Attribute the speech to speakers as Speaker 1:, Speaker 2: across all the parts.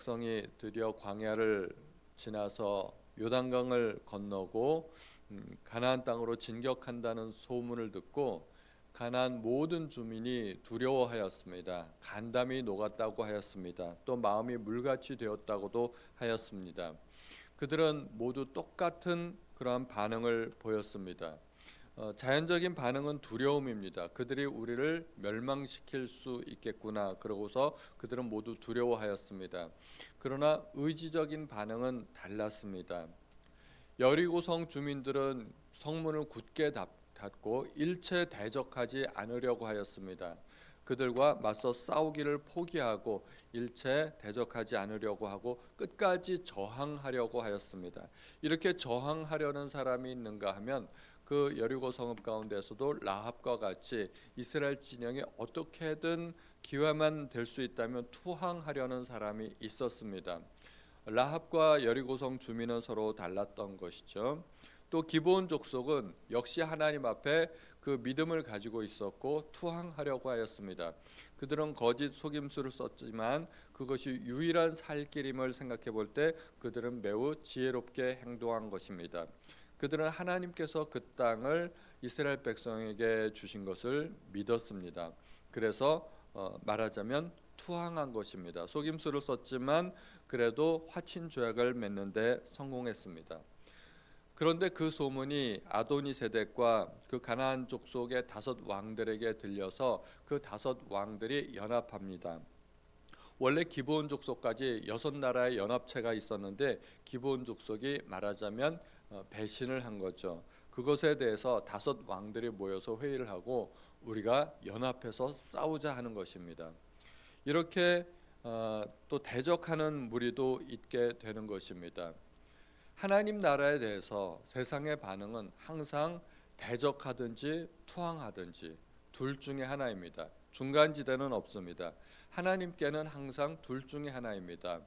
Speaker 1: 백성이 드디어 광야를 지나서 요단강을 건너고 가나안 땅으로 진격한다는 소문을 듣고 가나안 모든 주민이 두려워하였습니다. 간담이 녹았다고 하였습니다. 또 마음이 물같이 되었다고도 하였습니다. 그들은 모두 똑같은 그러한 반응을 보였습니다. 자연적인 반응은 두려움입니다. 그들이 우리를 멸망시킬 수 있겠구나. 그러고서 그들은 모두 두려워하였습니다. 그러나 의지적인 반응은 달랐습니다. 여리고성 주민들은 성문을 굳게 닫고 일체 대적하지 않으려고 하였습니다. 그들과 맞서 싸우기를 포기하고 일체 대적하지 않으려고 하고 끝까지 저항하려고 하였습니다. 이렇게 저항하려는 사람이 있는가 하면 그 여리고 성읍 가운데서도 라합과 같이 이스라엘 진영이 어떻게든 기회만 될 수 있다면 투항하려는 사람이 있었습니다. 라합과 여리고성 주민은 서로 달랐던 것이죠. 또 기브온 족속은 역시 하나님 앞에 그 믿음을 가지고 있었고 투항하려고 하였습니다. 그들은 거짓 속임수를 썼지만 그것이 유일한 살 길임을 생각해 볼 때 그들은 매우 지혜롭게 행동한 것입니다. 그들은 하나님께서 그 땅을 이스라엘 백성에게 주신 것을 믿었습니다. 그래서 말하자면 투항한 것입니다. 속임수를 썼지만 그래도 화친 조약을 맺는데 성공했습니다. 그런데 그 소문이 아도니세덱과 그 가나안 족속의 5 왕들에게 들려서 그 5 왕들이 연합합니다. 원래 기브온 족속까지 6 나라의 연합체가 있었는데 기브온 족속이 말하자면 배신을 한 거죠. 그것에 대해서 5 왕들이 모여서 회의를 하고 우리가 연합해서 싸우자 하는 것입니다. 이렇게 또 대적하는 무리도 있게 되는 것입니다. 하나님 나라에 대해서 세상의 반응은 항상 대적하든지 투항하든지 둘 중에 하나입니다. 중간지대는 없습니다. 하나님께는 항상 둘 중에 하나입니다.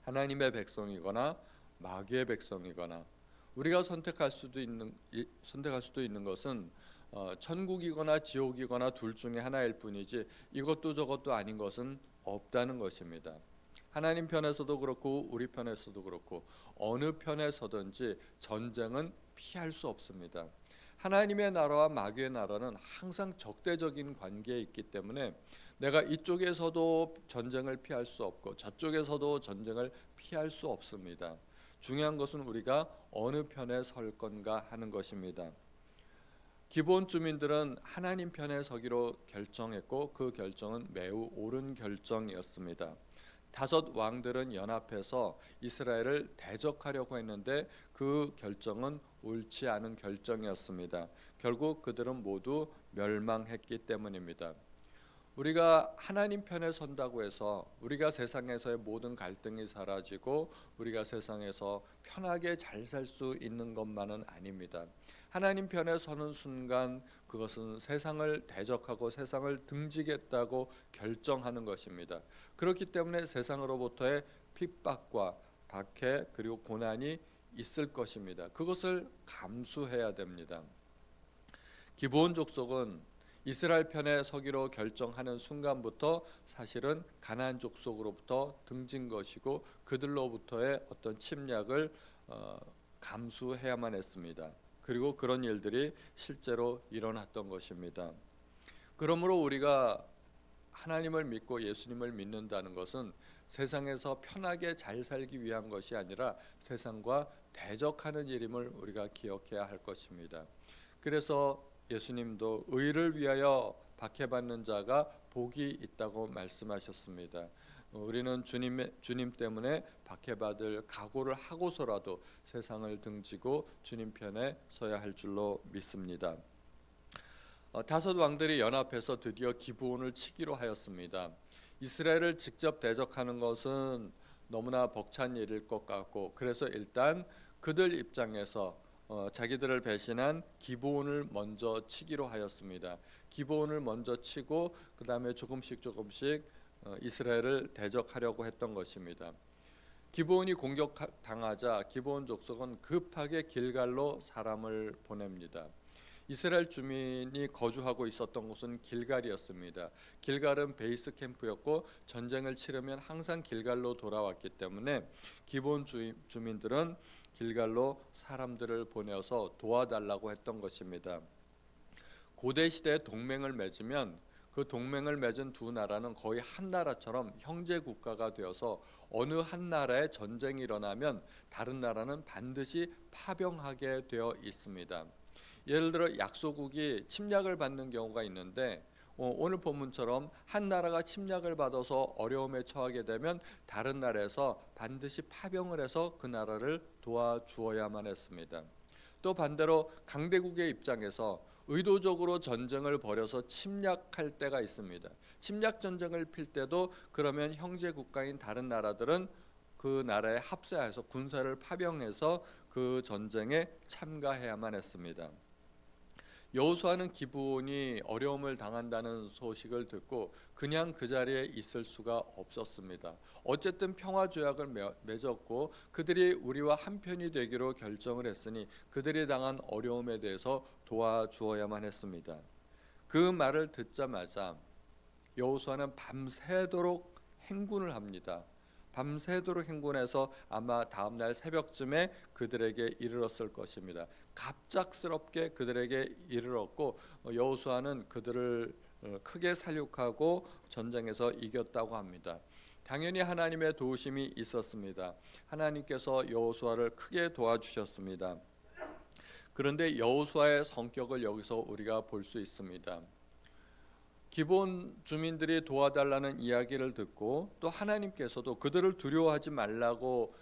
Speaker 1: 하나님의 백성이거나 마귀의 백성이거나 우리가 선택할 수도 있는 것은 천국이거나 지옥이거나 둘 중에 하나일 뿐이지 이것도 저것도 아닌 것은 없다는 것입니다. 하나님 편에서도 그렇고 우리 편에서도 그렇고 어느 편에 서든지 전쟁은 피할 수 없습니다. 하나님의 나라와 마귀의 나라는 항상 적대적인 관계에 있기 때문에 내가 이쪽에서도 전쟁을 피할 수 없고 저쪽에서도 전쟁을 피할 수 없습니다. 중요한 것은 우리가 어느 편에 설 건가 하는 것입니다. 기브온 주민들은 하나님 편에 서기로 결정했고 그 결정은 매우 옳은 결정이었습니다. 5 왕들은 연합해서 이스라엘을 대적하려고 했는데 그 결정은 옳지 않은 결정이었습니다. 결국 그들은 모두 멸망했기 때문입니다. 우리가 하나님 편에 선다고 해서 우리가 세상에서의 모든 갈등이 사라지고 우리가 세상에서 편하게 잘 살 수 있는 것만은 아닙니다. 하나님 편에 서는 순간 그것은 세상을 대적하고 세상을 등지겠다고 결정하는 것입니다. 그렇기 때문에 세상으로부터의 핍박과 박해 그리고 고난이 있을 것입니다. 그것을 감수해야 됩니다. 기브온 족속은 이스라엘 편에 서기로 결정하는 순간부터 사실은 가나안 족속으로부터 등진 것이고 그들로부터의 어떤 침략을 감수해야만 했습니다. 그리고 그런 일들이 실제로 일어났던 것입니다. 그러므로 우리가 하나님을 믿고 예수님을 믿는다는 것은 세상에서 편하게 잘 살기 위한 것이 아니라 세상과 대적하는 일임을 우리가 기억해야 할 것입니다. 그래서 예수님도 의를 위하여 박해받는 자가 복이 있다고 말씀하셨습니다. 우리는 주님 때문에 박해받을 각오를 하고서라도 세상을 등지고 주님 편에 서야 할 줄로 믿습니다. 5 왕들이 연합해서 드디어 기브온을 치기로 하였습니다. 이스라엘을 직접 대적하는 것은 너무나 벅찬 일일 것 같고 그래서 일단 그들 입장에서 자기들을 배신한 기브온을 먼저 치기로 하였습니다. 기브온을 먼저 치고 그 다음에 조금씩 이스라엘을 대적하려고 했던 것입니다. 기브온이 공격당하자 기브온 족속은 급하게 길갈로 사람을 보냅니다. 이스라엘 주민이 거주하고 있었던 곳은 길갈이었습니다. 길갈은 베이스 캠프였고 전쟁을 치르면 항상 길갈로 돌아왔기 때문에 기본 주민들은 길갈로 사람들을 보내서 도와달라고 했던 것입니다. 고대 시대에 동맹을 맺으면 그 동맹을 맺은 두 나라는 거의 한 나라처럼 형제 국가가 되어서 어느 한 나라에 전쟁이 일어나면 다른 나라는 반드시 파병하게 되어 있습니다. 예를 들어 약소국이 침략을 받는 경우가 있는데 오늘 본문처럼 한 나라가 침략을 받아서 어려움에 처하게 되면 다른 나라에서 반드시 파병을 해서 그 나라를 도와주어야만 했습니다. 또 반대로 강대국의 입장에서 의도적으로 전쟁을 벌여서 침략할 때가 있습니다. 침략 전쟁을 필 때도 그러면 형제 국가인 다른 나라들은 그 나라에 합세해서 군사를 파병해서 그 전쟁에 참가해야만 했습니다. 여호수아는 기브온이 어려움을 당한다는 소식을 듣고 그냥 그 자리에 있을 수가 없었습니다. 어쨌든 평화 조약을 맺었고 그들이 우리와 한편이 되기로 결정을 했으니 그들이 당한 어려움에 대해서 도와주어야만 했습니다. 그 말을 듣자마자 여호수아는 밤새도록 행군을 합니다. 밤새도록 행군해서 아마 다음날 새벽쯤에 그들에게 이르렀을 것입니다. 갑작스럽게 그들에게 이르렀고 여호수아는 그들을 크게 살육하고 전쟁에서 이겼다고 합니다. 당연히 하나님의 도우심이 있었습니다. 하나님께서 여호수아를 크게 도와주셨습니다. 그런데 여호수아의 성격을 여기서 우리가 볼 수 있습니다. 기본 주민들이 도와달라는 이야기를 듣고 또 하나님께서도 그들을 두려워하지 말라고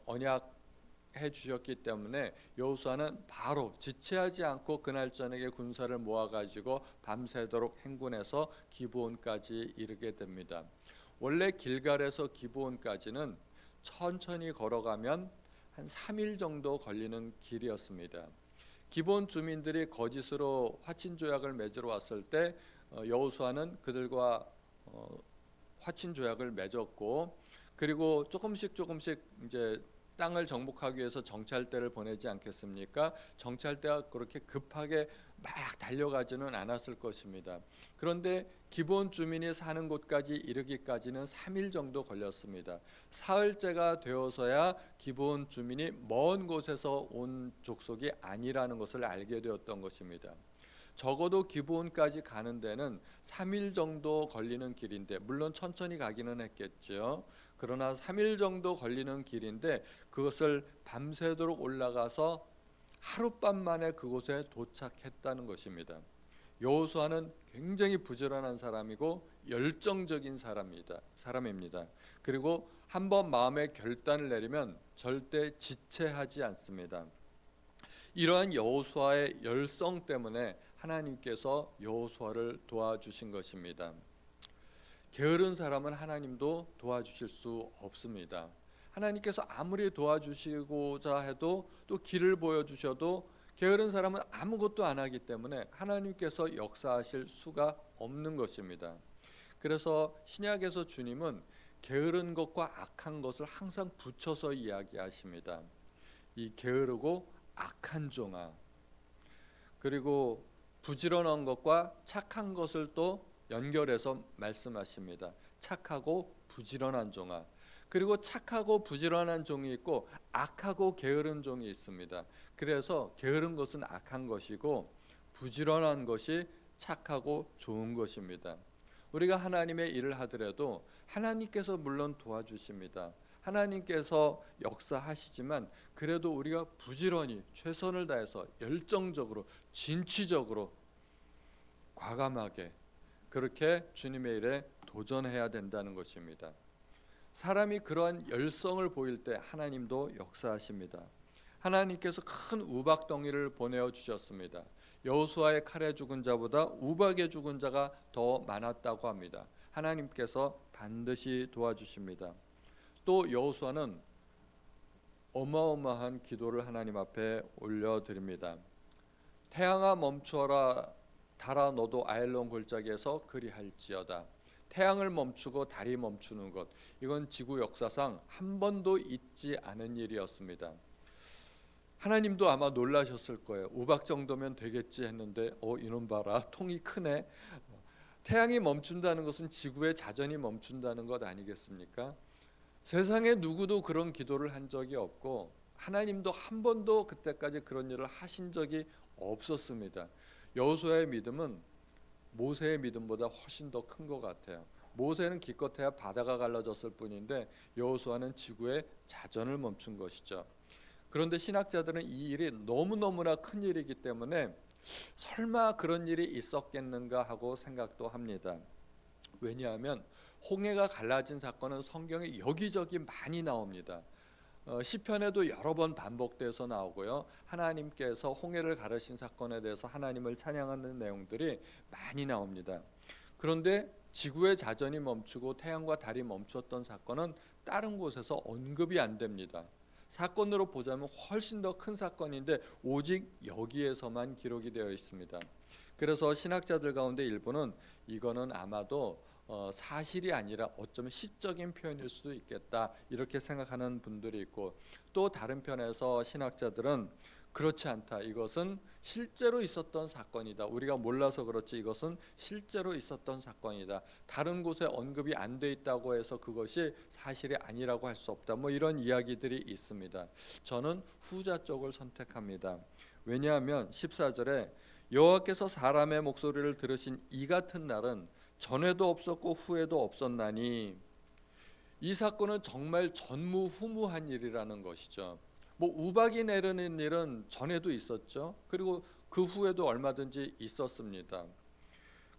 Speaker 1: 언약해 주셨기 때문에 여호수아는 바로 지체하지 않고 그날 저녁에 군사를 모아가지고 밤새도록 행군해서 기브온까지 이르게 됩니다. 원래 길갈에서 기브온까지는 천천히 걸어가면 한 3일 정도 걸리는 길이었습니다. 기본 주민들이 거짓으로 화친 조약을 맺으러 왔을 때 여호수아는 그들과 화친 조약을 맺었고 그리고 조금씩 이제 땅을 정복하기 위해서 정찰대를 보내지 않겠습니까? 정찰대가 그렇게 급하게 막 달려가지는 않았을 것입니다. 그런데 기본 주민이 사는 곳까지 이르기까지는 3일 정도 걸렸습니다. 사흘째가 되어서야 기본 주민이 먼 곳에서 온 족속이 아니라는 것을 알게 되었던 것입니다. 적어도 기브온까지 가는 데는 3일 정도 걸리는 길인데 물론 천천히 가기는 했겠죠. 그러나 3일 정도 걸리는 길인데 그것을 밤새도록 올라가서 하룻밤 만에 그곳에 도착했다는 것입니다. 여호수아는 굉장히 부지런한 사람이고 열정적인 사람입니다. 그리고 한번 마음의 결단을 내리면 절대 지체하지 않습니다. 이러한 여호수아의 열성 때문에 하나님께서 여호수아를 도와주신 것입니다. 게으른 사람은 하나님도 도와주실 수 없습니다. 하나님께서 아무리 도와주시고자 해도 또 길을 보여주셔도 게으른 사람은 아무것도 안 하기 때문에 하나님께서 역사하실 수가 없는 것입니다. 그래서 신약에서 주님은 게으른 것과 악한 것을 항상 붙여서 이야기하십니다. 이 게으르고 악한 종아, 그리고 부지런한 것과 착한 것을 또 연결해서 말씀하십니다. 착하고 부지런한 종아. 그리고 착하고 부지런한 종이 있고 악하고 게으른 종이 있습니다. 그래서 게으른 것은 악한 것이고 부지런한 것이 착하고 좋은 것입니다. 우리가 하나님의 일을 하더라도 하나님께서 물론 도와주십니다. 하나님께서 역사하시지만 그래도 우리가 부지런히 최선을 다해서 열정적으로 진취적으로 과감하게 그렇게 주님의 일에 도전해야 된다는 것입니다. 사람이 그러한 열성을 보일 때 하나님도 역사하십니다. 하나님께서 큰 우박덩이를 보내어 주셨습니다. 여호수아의 칼에 죽은 자보다 우박에 죽은 자가 더 많았다고 합니다. 하나님께서 반드시 도와주십니다. 또 여호수아는 어마어마한 기도를 하나님 앞에 올려드립니다. 태양아 멈추어라, 달아 너도 아엘론 골짜기에서 그리할지어다. 태양을 멈추고 달이 멈추는 것, 이건 지구 역사상 한 번도 있지 않은 일이었습니다. 하나님도 아마 놀라셨을 거예요. 우박 정도면 되겠지 했는데 이놈 봐라, 통이 크네. 태양이 멈춘다는 것은 지구의 자전이 멈춘다는 것 아니겠습니까? 세상에 누구도 그런 기도를 한 적이 없고 하나님도 한 번도 그때까지 그런 일을 하신 적이 없었습니다. 여호수아의 믿음은 모세의 믿음보다 훨씬 더 큰 것 같아요. 모세는 기껏해야 바다가 갈라졌을 뿐인데 여호수아는 지구의 자전을 멈춘 것이죠. 그런데 신학자들은 이 일이 너무너무나 큰 일이기 때문에 설마 그런 일이 있었겠는가 하고 생각도 합니다. 왜냐하면 홍해가 갈라진 사건은 성경에 여기저기 많이 나옵니다. 시편에도 여러 번 반복돼서 나오고요. 하나님께서 홍해를 가르신 사건에 대해서 하나님을 찬양하는 내용들이 많이 나옵니다. 그런데 지구의 자전이 멈추고 태양과 달이 멈췄던 사건은 다른 곳에서 언급이 안 됩니다. 사건으로 보자면 훨씬 더 큰 사건인데 오직 여기에서만 기록이 되어 있습니다. 그래서 신학자들 가운데 일부는 이거는 아마도 사실이 아니라 어쩌면 시적인 표현일 수도 있겠다 이렇게 생각하는 분들이 있고, 또 다른 편에서 신학자들은 그렇지 않다, 이것은 실제로 있었던 사건이다, 우리가 몰라서 그렇지 이것은 실제로 있었던 사건이다, 다른 곳에 언급이 안 돼 있다고 해서 그것이 사실이 아니라고 할 수 없다, 뭐 이런 이야기들이 있습니다. 저는 후자 쪽을 선택합니다. 왜냐하면 14절에 여호와께서 사람의 목소리를 들으신 이 같은 날은 전에도 없었고 후에도 없었나니, 이 사건은 정말 전무후무한 일이라는 것이죠. 뭐 우박이 내리는 일은 전에도 있었죠. 그리고 그 후에도 얼마든지 있었습니다.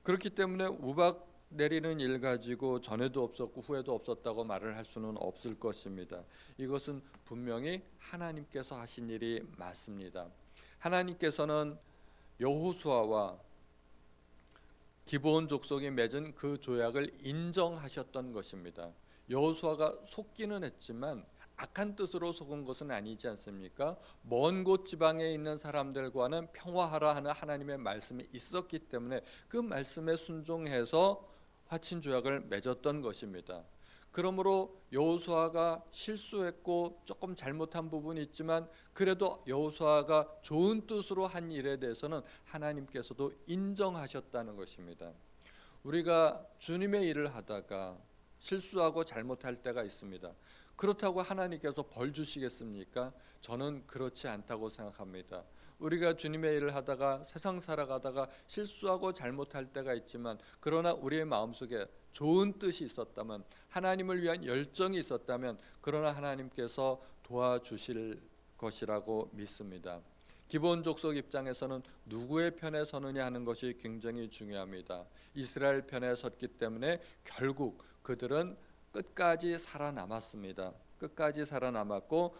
Speaker 1: 그렇기 때문에 우박 내리는 일 가지고 전에도 없었고 후에도 없었다고 말을 할 수는 없을 것입니다. 이것은 분명히 하나님께서 하신 일이 맞습니다. 하나님께서는 여호수아와 기브온 족속이 맺은 그 조약을 인정하셨던 것입니다. 여호수아가 속기는 했지만 악한 뜻으로 속은 것은 아니지 않습니까? 먼 곳 지방에 있는 사람들과는 평화하라 하는 하나님의 말씀이 있었기 때문에 그 말씀에 순종해서 화친 조약을 맺었던 것입니다. 그러므로 여호수아가 실수했고 조금 잘못한 부분이 있지만 그래도 여호수아가 좋은 뜻으로 한 일에 대해서는 하나님께서도 인정하셨다는 것입니다. 우리가 주님의 일을 하다가 실수하고 잘못할 때가 있습니다. 그렇다고 하나님께서 벌 주시겠습니까? 저는 그렇지 않다고 생각합니다. 우리가 주님의 일을 하다가 세상 살아가다가 실수하고 잘못할 때가 있지만, 그러나 우리의 마음속에 좋은 뜻이 있었다면, 하나님을 위한 열정이 있었다면, 그러나 하나님께서 도와주실 것이라고 믿습니다. 기브온 족속 입장에서는 누구의 편에 서느냐 하는 것이 굉장히 중요합니다. 이스라엘 편에 섰기 때문에 결국 그들은 끝까지 살아남았습니다. 끝까지 살아남았고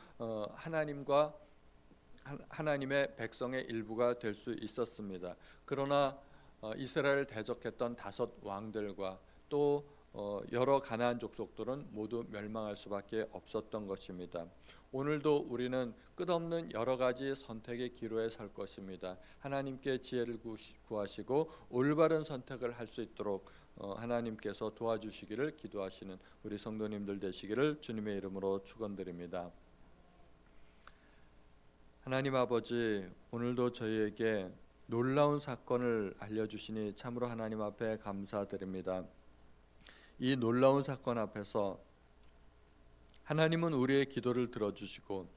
Speaker 1: 하나님의 백성의 일부가 될 수 있었습니다. 그러나 이스라엘을 대적했던 5 왕들과 또 여러 가나안 족속들은 모두 멸망할 수밖에 없었던 것입니다. 오늘도 우리는 끝없는 여러 가지 선택의 기로에 설 것입니다. 하나님께 지혜를 구하시고 올바른 선택을 할 수 있도록 하나님께서 도와주시기를 기도하시는 우리 성도님들 되시기를 주님의 이름으로 축원드립니다. 하나님 아버지, 오늘도 저희에게 놀라운 사건을 알려주시니 참으로 하나님 앞에 감사드립니다. 이 놀라운 사건 앞에서 하나님은 우리의 기도를 들어주시고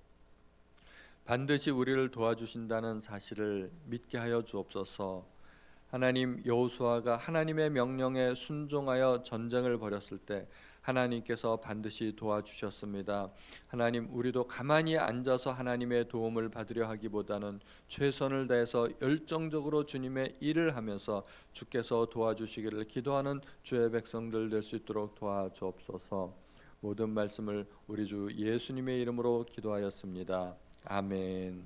Speaker 1: 반드시 우리를 도와주신다는 사실을 믿게 하여 주옵소서. 하나님, 여호수아가 하나님의 명령에 순종하여 전쟁을 벌였을 때 하나님께서 반드시 도와주셨습니다. 하나님, 우리도 가만히 앉아서 하나님의 도움을 받으려 하기보다는 최선을 다해서 열정적으로 주님의 일을 하면서 주께서 도와주시기를 기도하는 주의 백성들 될 수 있도록 도와주옵소서. 모든 말씀을 우리 주 예수님의 이름으로 기도하였습니다. 아멘.